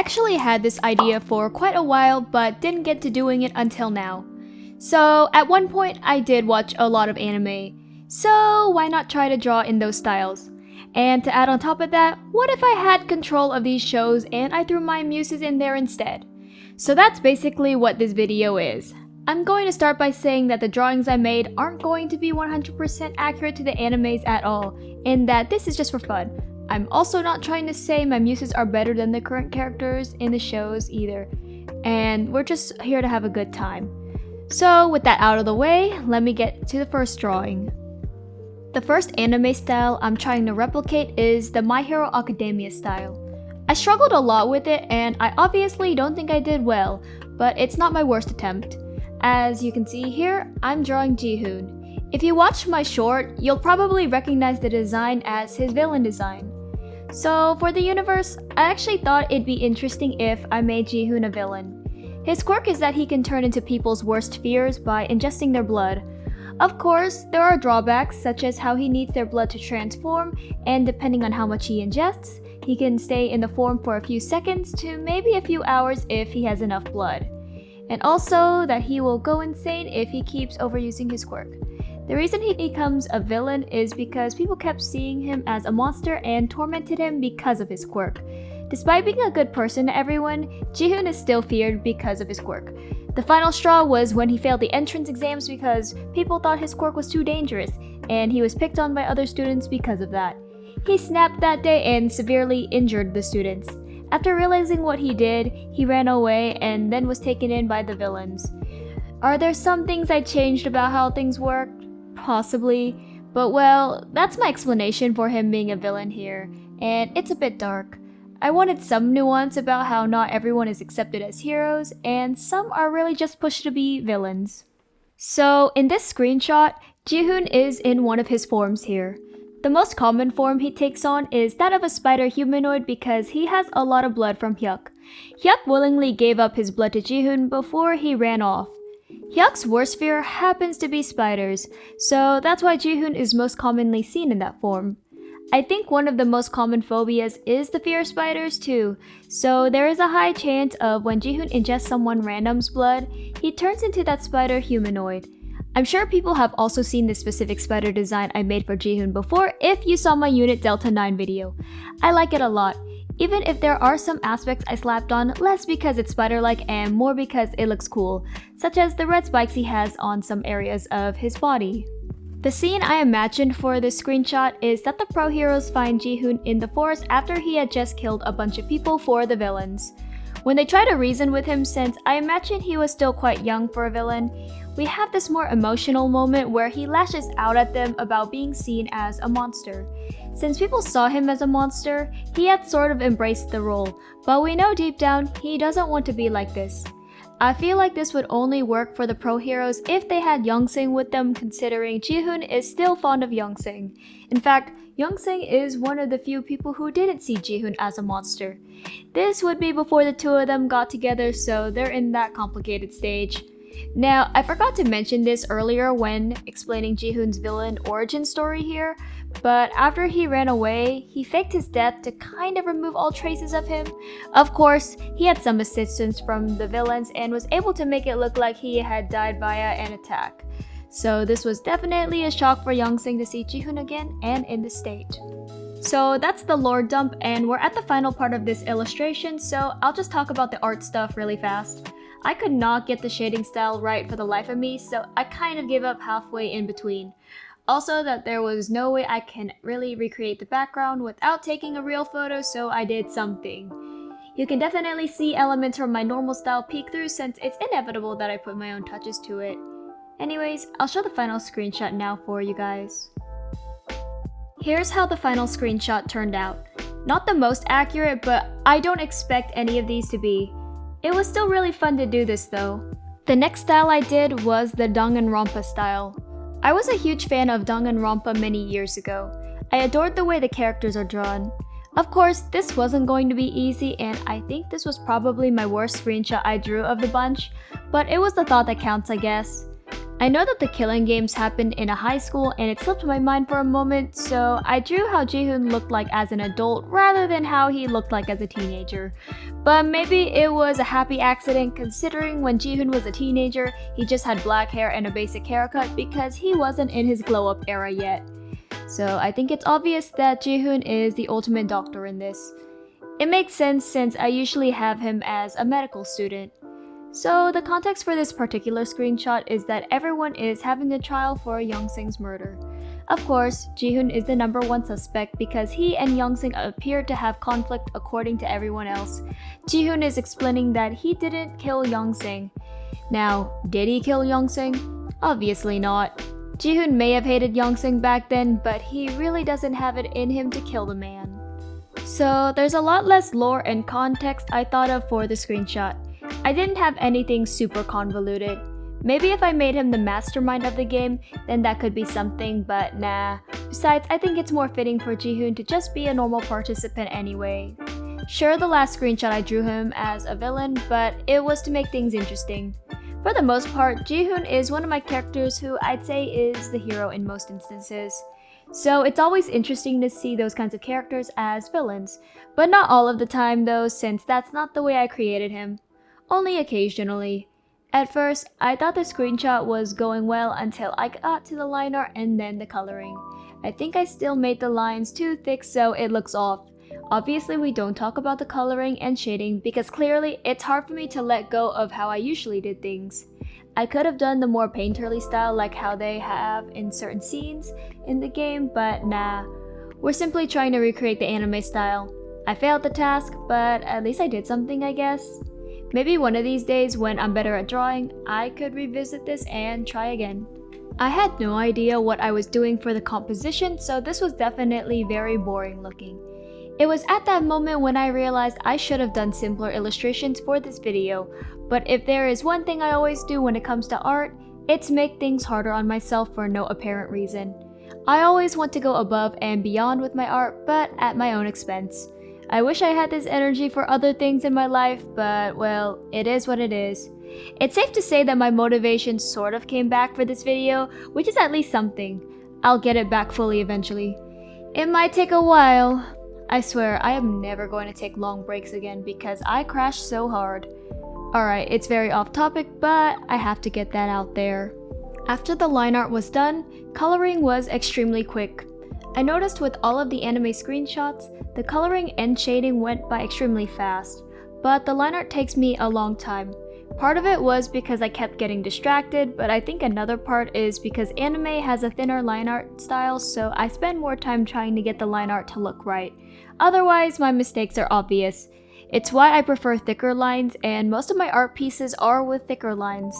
actually had this idea for quite a while but didn't get to doing it until now. So at one point I did watch a lot of anime, so why not try to draw in those styles? And to add on top of that, what if I had control of these shows and I threw my muses in there instead? So that's basically what this video is. I'm going to start by saying that the drawings I made aren't going to be 100% accurate to the animes at all, and that this is just for fun. I'm also not trying to say my muses are better than the current characters in the shows either, and we're just here to have a good time. So with that out of the way, let me get to the first drawing. The first anime style I'm trying to replicate is the My Hero Academia style. I struggled a lot with it and I obviously don't think I did well, but it's not my worst attempt. As you can see here, I'm drawing Ji-hoon. If you watched my short, you'll probably recognize the design as his villain design. So for the universe, I actually thought it'd be interesting if I made Ji-hoon a villain. His quirk is that he can turn into people's worst fears by ingesting their blood. Of course, there are drawbacks such as how he needs their blood to transform, and depending on how much he ingests, he can stay in the form for a few seconds to maybe a few hours if he has enough blood. And also that he will go insane if he keeps overusing his quirk. The reason he becomes a villain is because people kept seeing him as a monster and tormented him because of his quirk. Despite being a good person to everyone, Ji-hoon is still feared because of his quirk. The final straw was when he failed the entrance exams because people thought his quirk was too dangerous, and he was picked on by other students because of that. He snapped that day and severely injured the students. After realizing what he did, he ran away and then was taken in by the villains. Are there some things I changed about how things worked? Possibly, but well, that's my explanation for him being a villain here, and it's a bit dark. I wanted some nuance about how not everyone is accepted as heroes, and some are really just pushed to be villains. So in this screenshot, Ji-hoon is in one of his forms here. The most common form he takes on is that of a spider humanoid because he has a lot of blood from Hyuk. Hyuk willingly gave up his blood to Ji-hoon before he ran off. Hyuk's worst fear happens to be spiders, so that's why Ji-hoon is most commonly seen in that form. I think one of the most common phobias is the fear of spiders too, so there is a high chance of when Ji-hoon ingests someone random's blood, he turns into that spider humanoid. I'm sure people have also seen this specific spider design I made for Ji-hoon before if you saw my Unit Delta 9 video. I like it a lot, even if there are some aspects I slapped on less because it's spider-like and more because it looks cool, such as the red spikes he has on some areas of his body. The scene I imagined for this screenshot is that the pro heroes find Ji-hoon in the forest after he had just killed a bunch of people for the villains. When they try to reason with him, since I imagine he was still quite young for a villain, we have this more emotional moment where he lashes out at them about being seen as a monster. Since people saw him as a monster, he had sort of embraced the role, but we know deep down he doesn't want to be like this. I feel like this would only work for the pro heroes if they had Youngsing with them, considering Ji-hoon is still fond of Youngsing. In fact, Youngsing is one of the few people who didn't see Ji-hoon as a monster. This would be before the two of them got together, so they're in that complicated stage. Now, I forgot to mention this earlier when explaining Ji-hoon's villain origin story here, but after he ran away, he faked his death to kind of remove all traces of him. Of course, he had some assistance from the villains and was able to make it look like he had died via an attack. So this was definitely a shock for Youngsing to see Ji-hoon again and in this state. So that's the lore dump, and we're at the final part of this illustration, so I'll just talk about the art stuff really fast. I could not get the shading style right for the life of me, so I kind of gave up halfway in between. Also that there was no way I can really recreate the background without taking a real photo, so I did something. You can definitely see elements from my normal style peek through since it's inevitable that I put my own touches to it. Anyways, I'll show the final screenshot now for you guys. Here's how the final screenshot turned out. Not the most accurate, but I don't expect any of these to be. It was still really fun to do this though. The next style I did was the Danganronpa style. I was a huge fan of Danganronpa many years ago. I adored the way the characters are drawn. Of course, this wasn't going to be easy, and I think this was probably my worst screenshot I drew of the bunch, but it was the thought that counts, I guess. I know that the killing games happened in a high school and it slipped my mind for a moment, so I drew how Jihoon looked like as an adult rather than how he looked like as a teenager. But maybe it was a happy accident considering when Jihoon was a teenager, he just had black hair and a basic haircut because he wasn't in his glow-up era yet. So I think it's obvious that Jihoon is the ultimate doctor in this. It makes sense since I usually have him as a medical student. So the context for this particular screenshot is that everyone is having a trial for Youngsing's murder. Of course, Jihoon is the number one suspect because he and Youngsing appear to have conflict according to everyone else. Jihoon is explaining that he didn't kill Youngsing. Now, did he kill Youngsing? Obviously not. Jihoon may have hated Youngsing back then, but he really doesn't have it in him to kill the man. So there's a lot less lore and context I thought of for the screenshot. I didn't have anything super convoluted. Maybe if I made him the mastermind of the game, then that could be something, but nah. Besides, I think it's more fitting for Jihoon to just be a normal participant anyway. Sure, the last screenshot I drew him as a villain, but it was to make things interesting. For the most part, Jihoon is one of my characters who I'd say is the hero in most instances. So it's always interesting to see those kinds of characters as villains, but not all of the time though, since that's not the way I created him. Only occasionally. At first, I thought the screenshot was going well until I got to the line art and then the coloring. I think I still made the lines too thick so it looks off. Obviously we don't talk about the coloring and shading because clearly it's hard for me to let go of how I usually did things. I could have done the more painterly style like how they have in certain scenes in the game, but nah. We're simply trying to recreate the anime style. I failed the task, but at least I did something, I guess. Maybe one of these days when I'm better at drawing, I could revisit this and try again. I had no idea what I was doing for the composition, so this was definitely very boring looking. It was at that moment when I realized I should have done simpler illustrations for this video, but if there is one thing I always do when it comes to art, it's make things harder on myself for no apparent reason. I always want to go above and beyond with my art, but at my own expense. I wish I had this energy for other things in my life, but well, it is what it is. It's safe to say that my motivation sort of came back for this video, which is at least something. I'll get it back fully eventually. It might take a while. I swear, I am never going to take long breaks again because I crashed so hard. Alright, it's very off topic, but I have to get that out there. After the line art was done, coloring was extremely quick. I noticed with all of the anime screenshots, the coloring and shading went by extremely fast, but the line art takes me a long time. Part of it was because I kept getting distracted, but I think another part is because anime has a thinner line art style, so I spend more time trying to get the line art to look right. Otherwise, my mistakes are obvious. It's why I prefer thicker lines, and most of my art pieces are with thicker lines.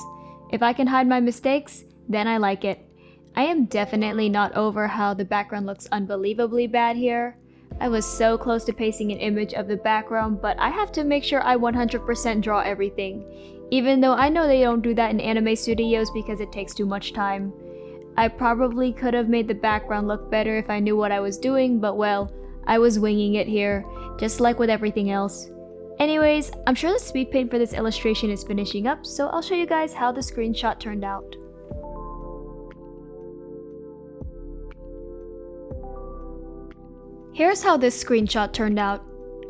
If I can hide my mistakes, then I like it. I am definitely not over how the background looks unbelievably bad here. I was so close to pasting an image of the background, but I have to make sure I 100% draw everything, even though I know they don't do that in anime studios because it takes too much time. I probably could have made the background look better if I knew what I was doing, but well, I was winging it here, just like with everything else. Anyways, I'm sure the speed paint for this illustration is finishing up, so I'll show you guys how the screenshot turned out. Here's how this screenshot turned out.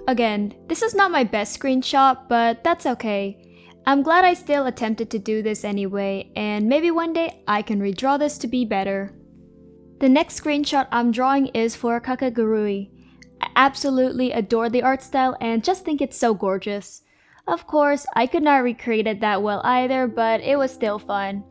Again, this is not my best screenshot, but that's okay. I'm glad I still attempted to do this anyway, and maybe one day I can redraw this to be better. The next screenshot I'm drawing is for Kakegurui. I absolutely adore the art style and just think it's so gorgeous. Of course, I could not recreate it that well either, but it was still fun.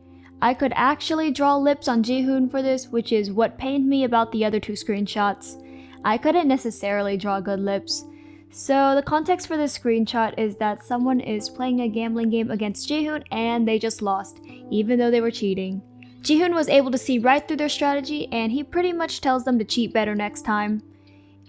I could actually draw lips on Jihoon for this, which is what pained me about the other two screenshots. I couldn't necessarily draw good lips. So the context for this screenshot is that someone is playing a gambling game against Jihoon and they just lost, even though they were cheating. Jihoon was able to see right through their strategy and he pretty much tells them to cheat better next time.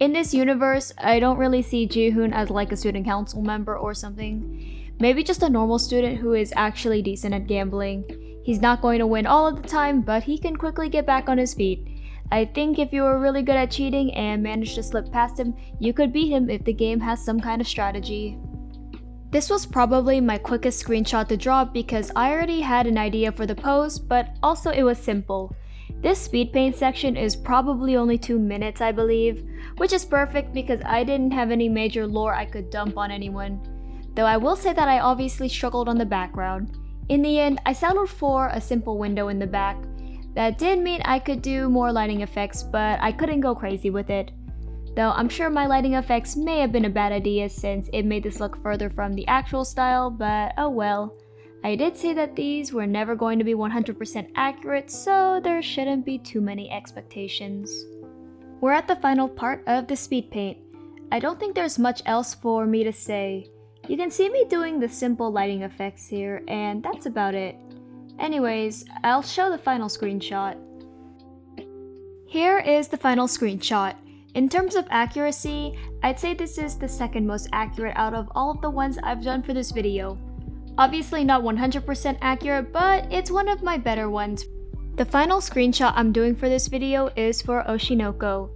In this universe, I don't really see Jihoon as like a student council member or something. Maybe just a normal student who is actually decent at gambling. He's not going to win all of the time, but he can quickly get back on his feet. I think if you were really good at cheating and managed to slip past him, you could beat him if the game has some kind of strategy. This was probably my quickest screenshot to draw because I already had an idea for the pose, but also it was simple. This speed paint section is probably only 2 minutes, I believe, which is perfect because I didn't have any major lore I could dump on anyone. Though I will say that I obviously struggled on the background. In the end, I settled for a simple window in the back. That did mean I could do more lighting effects, but I couldn't go crazy with it. Though I'm sure my lighting effects may have been a bad idea since it made this look further from the actual style, but oh well. I did say that these were never going to be 100% accurate, so there shouldn't be too many expectations. We're at the final part of the speed paint. I don't think there's much else for me to say. You can see me doing the simple lighting effects here, and that's about it. Anyways, I'll show the final screenshot. Here is the final screenshot. In terms of accuracy, I'd say this is the second most accurate out of all of the ones I've done for this video. Obviously not 100% accurate, but it's one of my better ones. The final screenshot I'm doing for this video is for Oshi No Ko.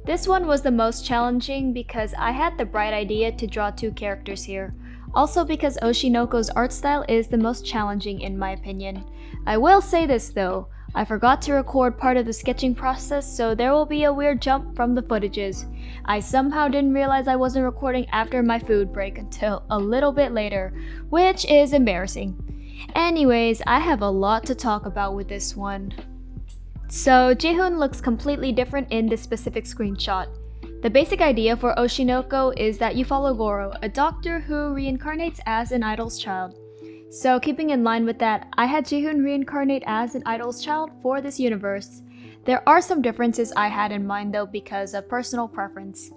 This one was the most challenging because I had the bright idea to draw 2 characters here. Also because Oshi No Ko's art style is the most challenging in my opinion. I will say this though, I forgot to record part of the sketching process, so there will be a weird jump from the footages. I somehow didn't realize I wasn't recording after my food break until a little bit later, which is embarrassing. Anyways, I have a lot to talk about with this one. So Jihoon looks completely different in this specific screenshot. The basic idea for Oshi No Ko is that you follow Goro, a doctor who reincarnates as an idol's child. So keeping in line with that, I had Jihoon reincarnate as an idol's child for this universe. There are some differences I had in mind though because of personal preference.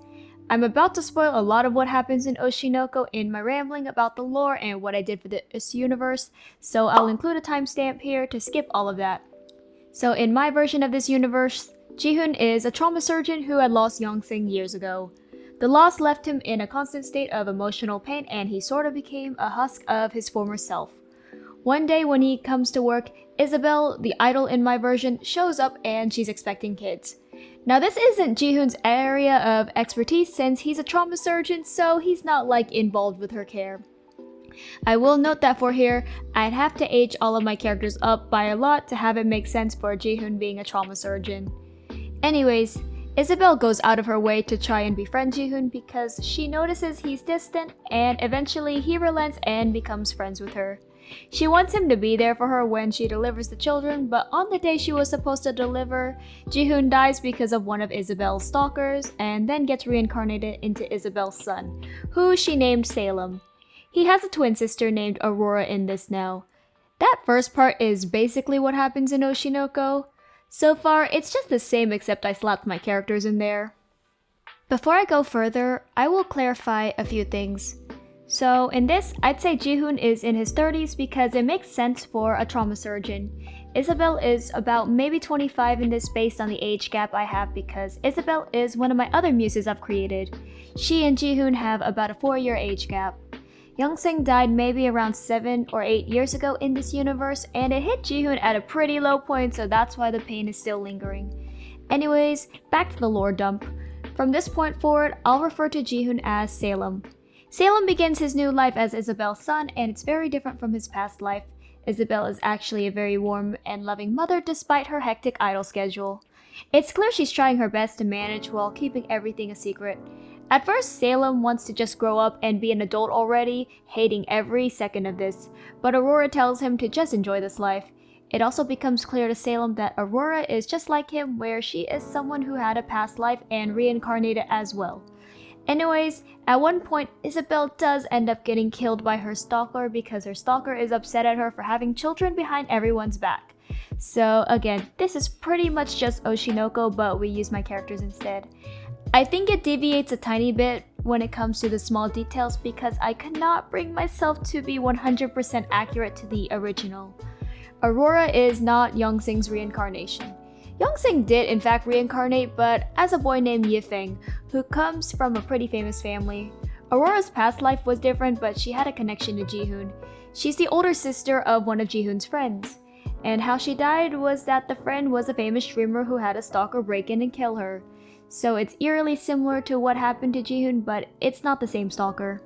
I'm about to spoil a lot of what happens in Oshi No Ko in my rambling about the lore and what I did for this universe, so I'll include a timestamp here to skip all of that. So in my version of this universe, Jihoon is a trauma surgeon who had lost Yongsing years ago. The loss left him in a constant state of emotional pain and he sort of became a husk of his former self. One day when he comes to work, Isabelle, the idol in my version, shows up and she's expecting kids. Now this isn't Jihoon's area of expertise since he's a trauma surgeon, so he's not like involved with her care. I will note that for here, I'd have to age all of my characters up by a lot to have it make sense for Jihoon being a trauma surgeon. Anyways, Isabelle goes out of her way to try and befriend Jihoon because she notices he's distant and eventually he relents and becomes friends with her. She wants him to be there for her when she delivers the children, but on the day she was supposed to deliver, Jihoon dies because of one of Isabelle's stalkers and then gets reincarnated into Isabelle's son, who she named Salem. He has a twin sister named Aurora in this now. That first part is basically what happens in Oshi No Ko. So far, it's just the same except I slapped my characters in there. Before I go further, I will clarify a few things. So in this, I'd say Jihoon is in his 30s because it makes sense for a trauma surgeon. Isabelle is about maybe 25 in this based on the age gap I have because Isabelle is one of my other muses I've created. She and Jihoon have about a 4-year age gap. Youngsing died maybe around 7 or 8 years ago in this universe, and it hit Jihoon at a pretty low point, so that's why the pain is still lingering. Anyways, back to the lore dump. From this point forward, I'll refer to Jihoon as Salem. Salem begins his new life as Isabelle's son, and it's very different from his past life. Isabelle is actually a very warm and loving mother despite her hectic idol schedule. It's clear she's trying her best to manage while keeping everything a secret. At first, Salem wants to just grow up and be an adult already, hating every second of this, but Aurora tells him to just enjoy this life. It also becomes clear to Salem that Aurora is just like him, where she is someone who had a past life and reincarnated as well. Anyways, at one point, Isabelle does end up getting killed by her stalker because her stalker is upset at her for having children behind everyone's back. So again, this is pretty much just Oshi No Ko, but we use my characters instead. I think it deviates a tiny bit when it comes to the small details because I could not bring myself to be 100% accurate to the original. Aurora is not Youngsing's reincarnation. Youngsing did in fact reincarnate, but as a boy named Yifeng, who comes from a pretty famous family. Aurora's past life was different, but she had a connection to Jihoon. She's the older sister of one of Jihoon's friends. And how she died was that the friend was a famous streamer who had a stalker break in and kill her. So it's eerily similar to what happened to Jihoon, but it's not the same stalker.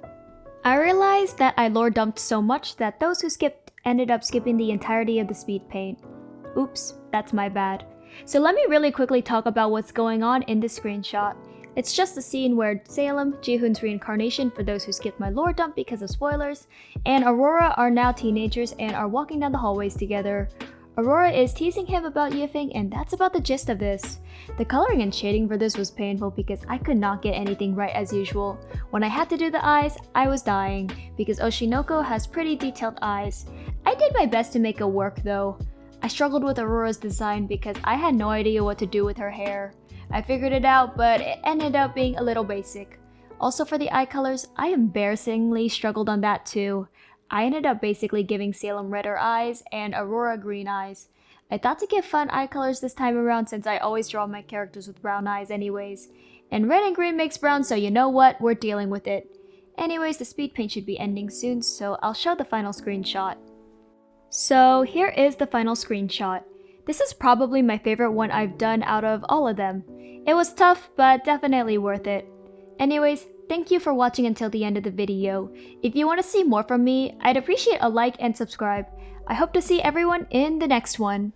I realized that I lore dumped so much that those who skipped ended up skipping the entirety of the speed paint. Oops, that's my bad. So let me really quickly talk about what's going on in this screenshot. It's just a scene where Salem, Jihoon's reincarnation for those who skipped my lore dump because of spoilers, and Aurora are now teenagers and are walking down the hallways together. Aurora is teasing him about Yifeng, and that's about the gist of this. The coloring and shading for this was painful because I could not get anything right as usual. When I had to do the eyes, I was dying, because Oshi No Ko has pretty detailed eyes. I did my best to make it work though. I struggled with Aurora's design because I had no idea what to do with her hair. I figured it out, but it ended up being a little basic. Also for the eye colors, I embarrassingly struggled on that too. I ended up basically giving Salem redder eyes and Aurora green eyes. I thought to give fun eye colors this time around since I always draw my characters with brown eyes anyways. And red and green makes brown, so you know what, we're dealing with it. Anyways, the speed paint should be ending soon, so I'll show the final screenshot. So here is the final screenshot. This is probably my favorite one I've done out of all of them. It was tough, but definitely worth it. Anyways, thank you for watching until the end of the video. If you want to see more from me, I'd appreciate a like and subscribe. I hope to see everyone in the next one.